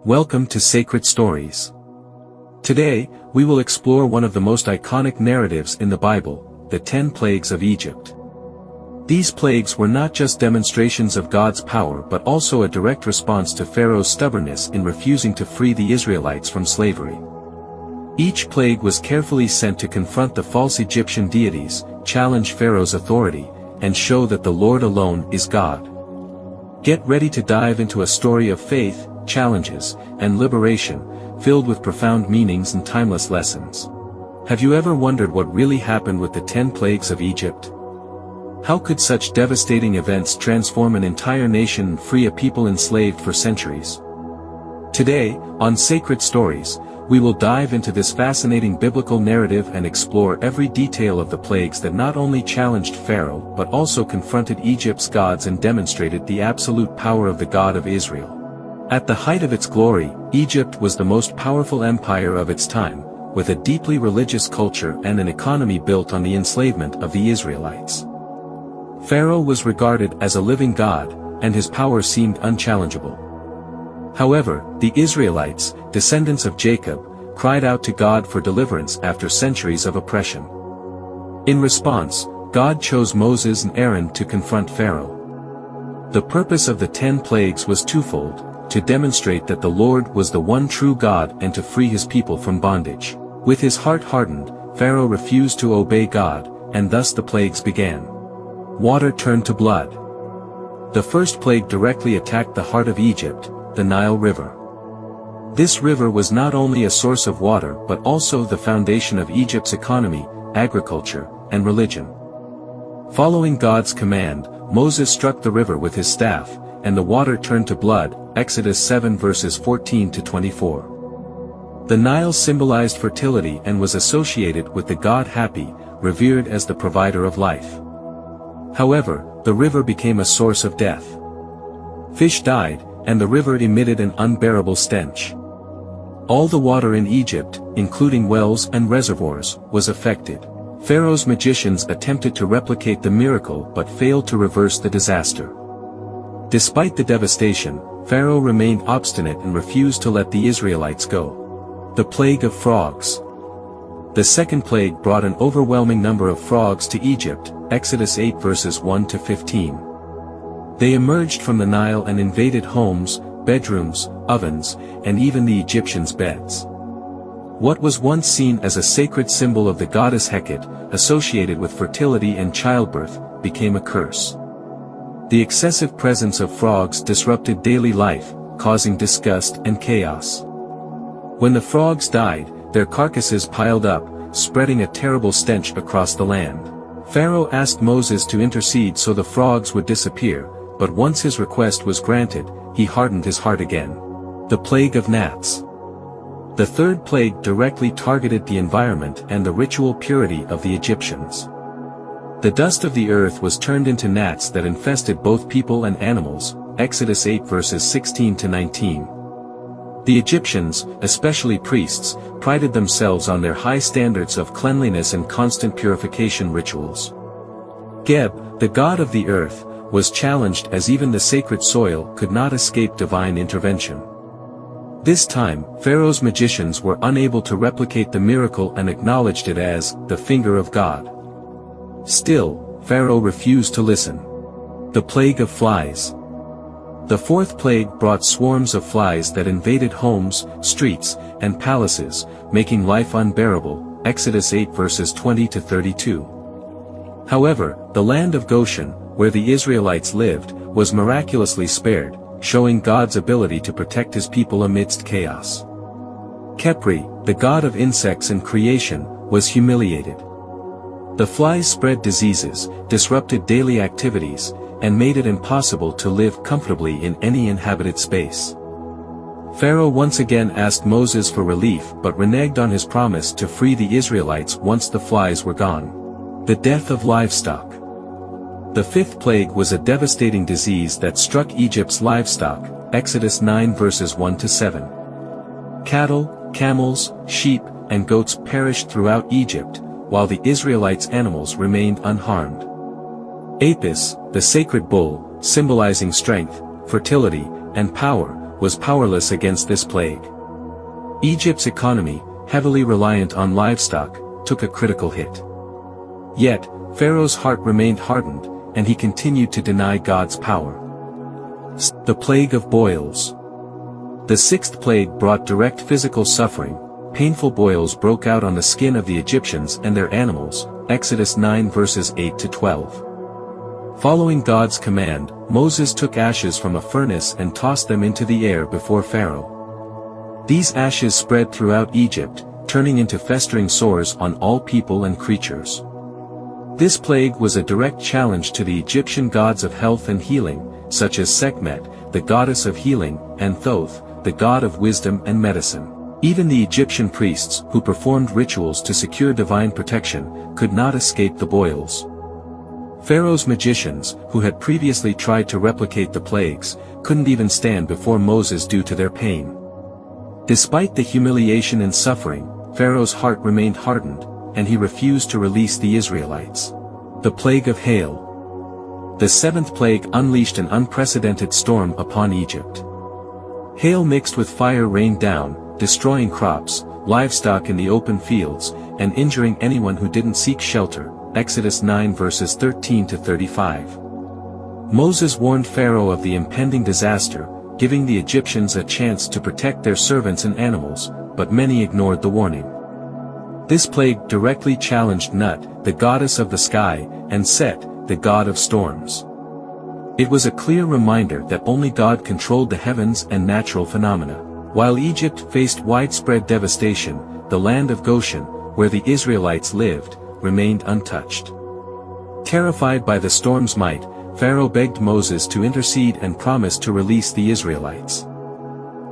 Welcome to Sacred Stories. Today, we will explore one of the most iconic narratives in the Bible, the 10 plagues of Egypt. These plagues were not just demonstrations of God's power but also a direct response to Pharaoh's stubbornness in refusing to free the Israelites from slavery. Each plague was carefully sent to confront the false Egyptian deities, challenge Pharaoh's authority, and show that the Lord alone is God. Get ready to dive into a story of faith, challenges, and liberation, filled with profound meanings and timeless lessons. Have you ever wondered what really happened with the 10 plagues of Egypt? How could such devastating events transform an entire nation and free a people enslaved for centuries? Today, on Sacred Stories, we will dive into this fascinating biblical narrative and explore every detail of the plagues that not only challenged Pharaoh but also confronted Egypt's gods and demonstrated the absolute power of the God of Israel. At the height of its glory, Egypt was the most powerful empire of its time, with a deeply religious culture and an economy built on the enslavement of the Israelites. Pharaoh was regarded as a living god, and his power seemed unchallengeable. However, the Israelites, descendants of Jacob, cried out to God for deliverance after centuries of oppression. In response, God chose Moses and Aaron to confront Pharaoh. The purpose of the 10 plagues was twofold: to demonstrate that the Lord was the one true God and to free his people from bondage. With his heart hardened, Pharaoh refused to obey God, and thus the plagues began. Water turned to blood. The first plague directly attacked the heart of Egypt, the Nile River. This river was not only a source of water but also the foundation of Egypt's economy, agriculture, and religion. Following God's command, Moses struck the river with his staff, and the water turned to blood, Exodus 7 verses 14 to 24. The Nile symbolized fertility and was associated with the god Hapi, revered as the provider of life. However, the river became a source of death. Fish died, and the river emitted an unbearable stench. All the water in Egypt, including wells and reservoirs, was affected. Pharaoh's magicians attempted to replicate the miracle but failed to reverse the disaster. Despite the devastation, Pharaoh remained obstinate and refused to let the Israelites go. The plague of frogs. The second plague brought an overwhelming number of frogs to Egypt, Exodus 8 verses 1 to 15. They emerged from the Nile and invaded homes, bedrooms, ovens, and even the Egyptians' beds. What was once seen as a sacred symbol of the goddess Hecate, associated with fertility and childbirth, became a curse. The excessive presence of frogs disrupted daily life, causing disgust and chaos. When the frogs died, their carcasses piled up, spreading a terrible stench across the land. Pharaoh asked Moses to intercede so the frogs would disappear, but once his request was granted, he hardened his heart again. The plague of gnats. The third plague directly targeted the environment and the ritual purity of the Egyptians. The dust of the earth was turned into gnats that infested both people and animals, Exodus 8 verses 16 to 19. The Egyptians, especially priests, prided themselves on their high standards of cleanliness and constant purification rituals. Geb, the god of the earth, was challenged as even the sacred soil could not escape divine intervention. This time, Pharaoh's magicians were unable to replicate the miracle and acknowledged it as the finger of God. Still, Pharaoh refused to listen. The plague of flies. The fourth plague brought swarms of flies that invaded homes, streets, and palaces, making life unbearable, Exodus 8 verses 20 to 32. However, the land of Goshen, where the Israelites lived, was miraculously spared, showing God's ability to protect his people amidst chaos. Khepri, the god of insects and creation, was humiliated. The flies spread diseases, disrupted daily activities, and made it impossible to live comfortably in any inhabited space. Pharaoh once again asked Moses for relief but reneged on his promise to free the Israelites once the flies were gone. The death of livestock. The fifth plague was a devastating disease that struck Egypt's livestock, Exodus 9 verses 1 to 7. Cattle, camels, sheep, and goats perished throughout Egypt, while the Israelites' animals remained unharmed. Apis, the sacred bull, symbolizing strength, fertility, and power, was powerless against this plague. Egypt's economy, heavily reliant on livestock, took a critical hit. Yet, Pharaoh's heart remained hardened, and he continued to deny God's power. The plague of boils. The sixth plague brought direct physical suffering. Painful boils broke out on the skin of the Egyptians and their animals, Exodus 9 verses 8 to 12. Following God's command, Moses took ashes from a furnace and tossed them into the air before Pharaoh. These ashes spread throughout Egypt, turning into festering sores on all people and creatures. This plague was a direct challenge to the Egyptian gods of health and healing, such as Sekhmet, the goddess of healing, and Thoth, the god of wisdom and medicine. Even the Egyptian priests, who performed rituals to secure divine protection, could not escape the boils. Pharaoh's magicians, who had previously tried to replicate the plagues, couldn't even stand before Moses due to their pain. Despite the humiliation and suffering, Pharaoh's heart remained hardened, and he refused to release the Israelites. The plague of hail. The seventh plague unleashed an unprecedented storm upon Egypt. Hail mixed with fire rained down, destroying crops, livestock in the open fields, and injuring anyone who didn't seek shelter, Exodus 9 verses 13 to 35. Moses warned Pharaoh of the impending disaster, giving the Egyptians a chance to protect their servants and animals, but many ignored the warning. This plague directly challenged Nut, the goddess of the sky, and Set, the god of storms. It was a clear reminder that only God controlled the heavens and natural phenomena. While Egypt faced widespread devastation, the land of Goshen, where the Israelites lived, remained untouched. Terrified by the storm's might, Pharaoh begged Moses to intercede and promised to release the Israelites.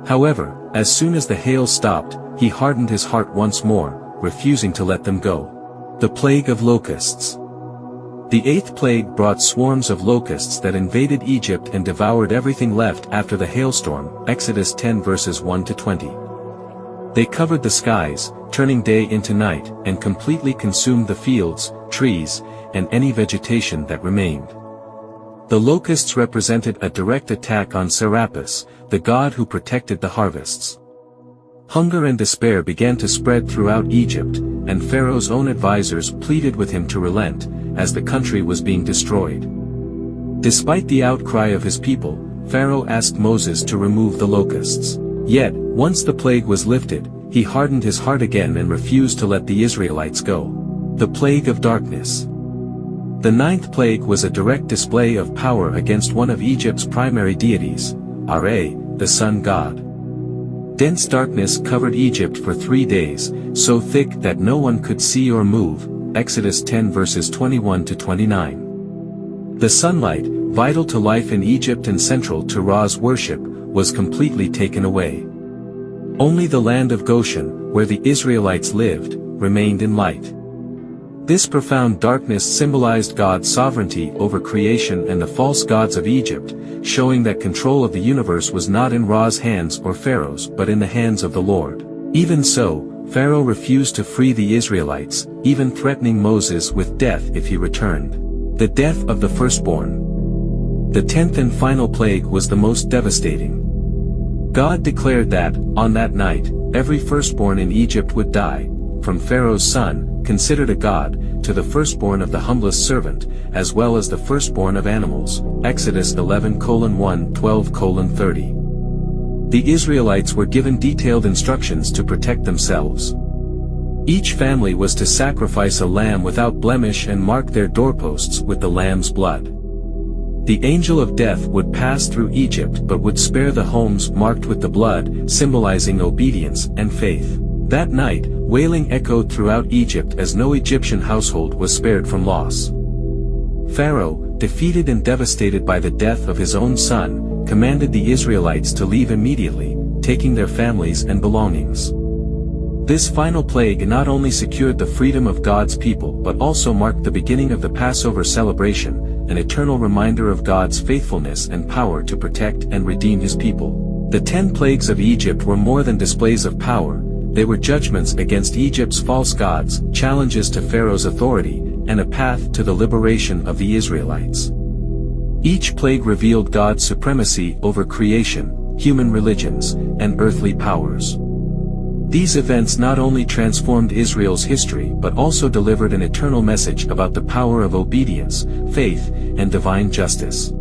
However, as soon as the hail stopped, he hardened his heart once more, refusing to let them go. The plague of locusts. The eighth plague brought swarms of locusts that invaded Egypt and devoured everything left after the hailstorm, Exodus 10 verses 1 to 20. They covered the skies, turning day into night, and completely consumed the fields, trees, and any vegetation that remained. The locusts represented a direct attack on Serapis, the god who protected the harvests. Hunger and despair began to spread throughout Egypt, and Pharaoh's own advisors pleaded with him to relent, as the country was being destroyed. Despite the outcry of his people, Pharaoh asked Moses to remove the locusts. Yet, once the plague was lifted, he hardened his heart again and refused to let the Israelites go. The plague of darkness. The ninth plague was a direct display of power against one of Egypt's primary deities, Ra, the sun god. Dense darkness covered Egypt for 3 days, so thick that no one could see or move, Exodus 10 verses 21 to 29. The sunlight, vital to life in Egypt and central to Ra's worship, was completely taken away. Only the land of Goshen, where the Israelites lived, remained in light. This profound darkness symbolized God's sovereignty over creation and the false gods of Egypt, showing that control of the universe was not in Ra's hands or Pharaoh's but in the hands of the Lord. Even so, Pharaoh refused to free the Israelites, even threatening Moses with death if he returned. The death of the firstborn. The 10th and final plague was the most devastating. God declared that, on that night, every firstborn in Egypt would die, from Pharaoh's son, considered a god, to the firstborn of the humblest servant, as well as the firstborn of animals, Exodus 11:1, 12:30. The Israelites were given detailed instructions to protect themselves. Each family was to sacrifice a lamb without blemish and mark their doorposts with the lamb's blood. The angel of death would pass through Egypt but would spare the homes marked with the blood, symbolizing obedience and faith. That night, wailing echoed throughout Egypt as no Egyptian household was spared from loss. Pharaoh, defeated and devastated by the death of his own son, commanded the Israelites to leave immediately, taking their families and belongings. This final plague not only secured the freedom of God's people but also marked the beginning of the Passover celebration, an eternal reminder of God's faithfulness and power to protect and redeem his people. The 10 plagues of Egypt were more than displays of power, they were judgments against Egypt's false gods, challenges to Pharaoh's authority, and a path to the liberation of the Israelites. Each plague revealed God's supremacy over creation, human religions, and earthly powers. These events not only transformed Israel's history but also delivered an eternal message about the power of obedience, faith, and divine justice.